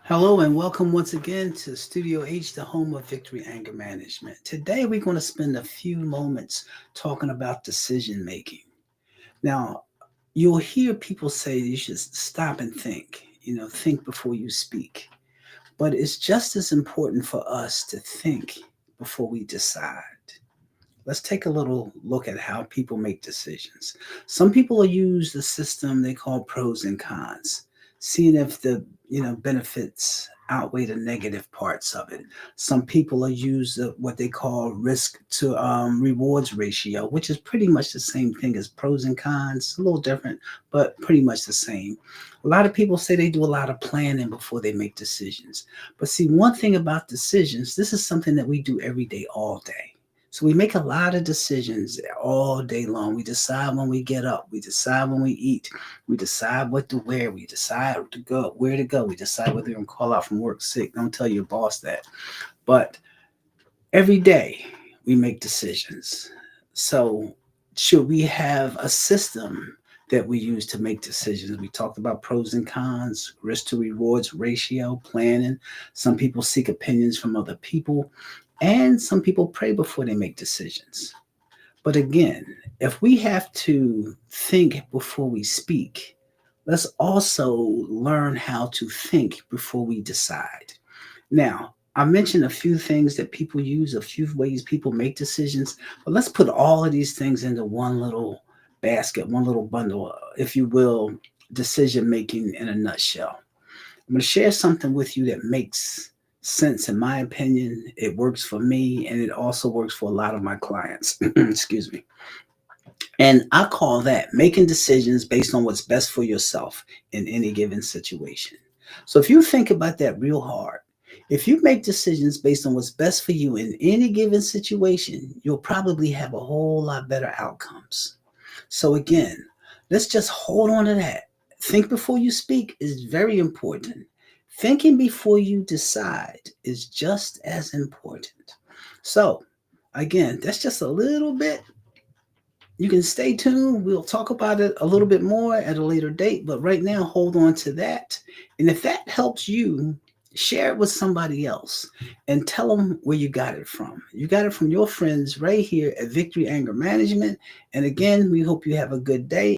Hello and welcome once again to Studio H, the home of Victory Anger Management. Today we're going to spend a few moments talking about decision making. Now, you'll hear people say you should stop and think, think before you speak. But it's just as important for us to think before we decide. Let's take a little look at how people make decisions. Some people use the system they call pros and cons, seeing if the benefits outweigh the negative parts of it. Some people are use what they call risk to rewards ratio, which is pretty much the same thing as pros and cons, a little different, but pretty much the same. A lot of people say they do a lot of planning before they make decisions. But see, one thing about decisions, this is something that we do every day, all day. So we make a lot of decisions all day long. We decide when we get up. We decide when we eat. We decide what to wear. We decide to go, where to go. We decide whether you're going to call out from work sick. Don't tell your boss that. But every day we make decisions. So should we have a system that we use to make decisions? We talked about pros and cons, risk to rewards ratio, planning. Some people seek opinions from other people, and some people pray before they make decisions. But again, if we have to think before we speak, let's also learn how to think before we decide. Now, I mentioned a few things that people use, a few ways people make decisions, but let's put all of these things into one little basket, one little bundle, if you will, decision making in a nutshell. I'm going to share something with you that makes sense in my opinion. It works for me and it also works for a lot of my clients. Excuse me. And I call that making decisions based on what's best for yourself in any given situation. So if you think about that real hard, if you make decisions based on what's best for you in any given situation, you'll probably have a whole lot better outcomes. So again, let's just hold on to that. Think before you speak is very important. Thinking before you decide is just as important. So, again, that's just a little bit. You can stay tuned. We'll talk about it a little bit more at a later date, but right now, hold on to that. And if that helps you, share it with somebody else and tell them where you got it from. You got it from your friends right here at Victory Anger Management. And again, we hope you have a good day.